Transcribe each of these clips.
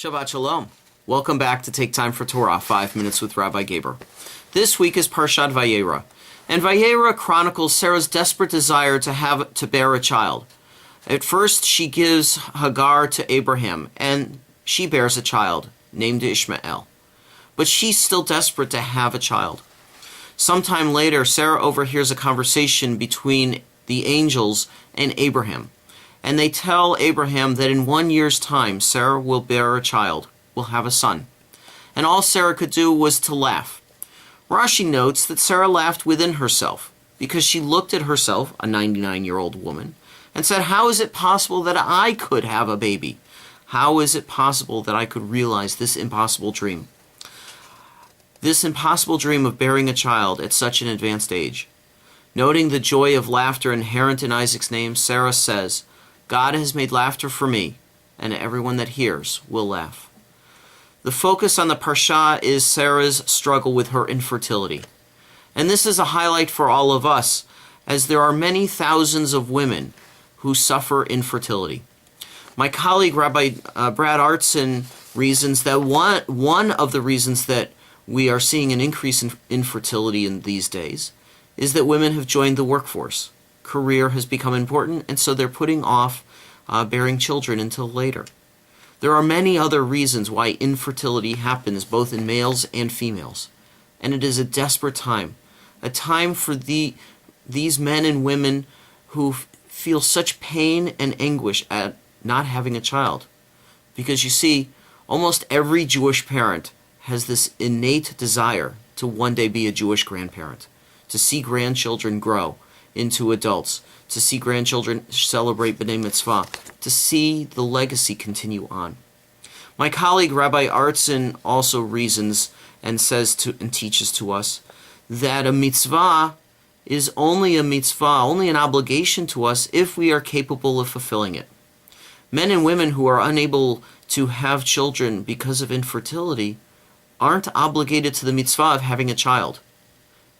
Shabbat Shalom. Welcome back to Take Time for Torah, 5 Minutes with Rabbi Gaber. This week is Parshat Vayera, and Vayera chronicles Sarah's desperate desire to bear a child. At first, she gives Hagar to Abraham, and she bears a child named Ishmael. But she's still desperate to have a child. Sometime later, Sarah overhears a conversation between the angels and Abraham. And they tell Abraham that in 1 year's time, Sarah will bear a child, will have a son. And all Sarah could do was to laugh. Rashi notes that Sarah laughed within herself, because she looked at herself, a 99-year-old woman, and said, how is it possible that I could have a baby? How is it possible that I could realize this impossible dream? This impossible dream of bearing a child at such an advanced age. Noting the joy of laughter inherent in Isaac's name, Sarah says, God has made laughter for me, and everyone that hears will laugh. The focus on the Parshat is Sarah's struggle with her infertility. And this is a highlight for all of us, as there are many thousands of women who suffer infertility. My colleague, Rabbi Brad Artson, reasons that one of the reasons that we are seeing an increase in infertility in these days is that women have joined the workforce. Career has become important, and so they're putting off bearing children until later. There are many other reasons why infertility happens both in males and females, and it is a desperate time, a time for these men and women who feel such pain and anguish at not having a child. Because you see, almost every Jewish parent has this innate desire to one day be a Jewish grandparent, to see grandchildren grow into adults, to see grandchildren celebrate B'nai Mitzvah, to see the legacy continue on. My colleague Rabbi Artson also reasons and teaches to us that a mitzvah is only a mitzvah, only an obligation to us if we are capable of fulfilling it. Men and women who are unable to have children because of infertility aren't obligated to the mitzvah of having a child.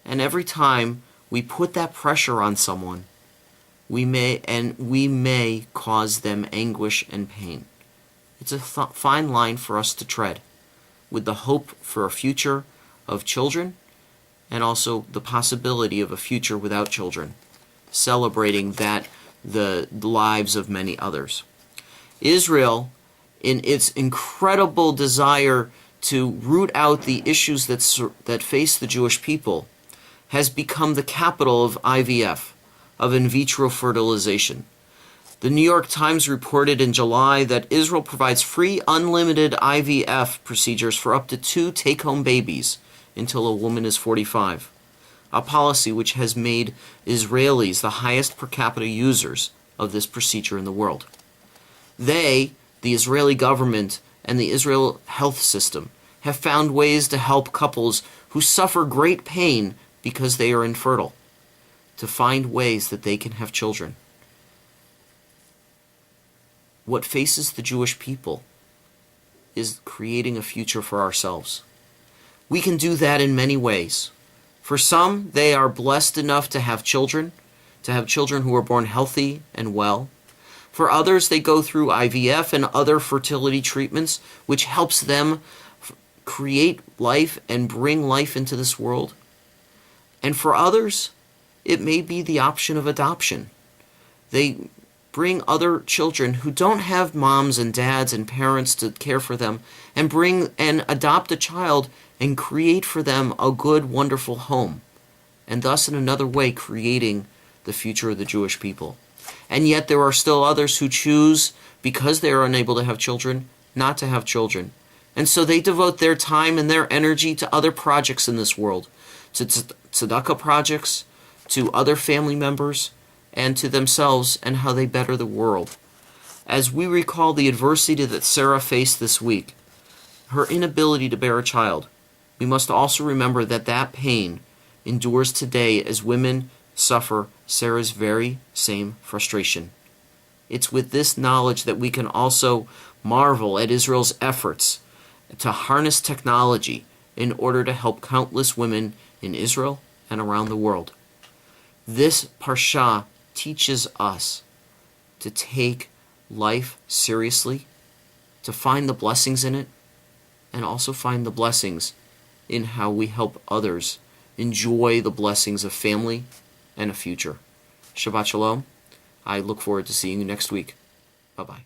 And every time we put that pressure on someone, we may cause them anguish and pain. It's a fine line for us to tread, with the hope for a future of children and also the possibility of a future without children, celebrating that the lives of many others. Israel, in its incredible desire to root out the issues that face the Jewish people, has become the capital of IVF, of in vitro fertilization. The New York Times reported in July that Israel provides free unlimited IVF procedures for up to 2 take-home babies until a woman is 45, a policy which has made Israelis the highest per capita users of this procedure in the world. They, the Israeli government and the Israel health system, have found ways to help couples who suffer great pain because they are infertile, to find ways that they can have children. What faces the Jewish people is creating a future for ourselves. We can do that in many ways. For some, they are blessed enough to have children who are born healthy and well. For others, they go through IVF and other fertility treatments, which helps them create life and bring life into this world. And for others, it may be the option of adoption. They bring other children who don't have moms and dads and parents to care for them and adopt a child and create for them a good, wonderful home. And thus, in another way, creating the future of the Jewish people. And yet there are still others who choose, because they are unable to have children, not to have children. And so they devote their time and their energy to other projects in this world, to tzedakah projects, to other family members, and to themselves and how they better the world. As we recall the adversity that Sarah faced this week, her inability to bear a child, we must also remember that that pain endures today as women suffer Sarah's very same frustration. It's with this knowledge that we can also marvel at Israel's efforts to harness technology in order to help countless women in Israel and around the world. This Parsha teaches us to take life seriously to find the blessings in it, and also find the blessings in how we help others enjoy the blessings of family and a future. Shabbat Shalom. I look forward to seeing you next week. Bye-bye.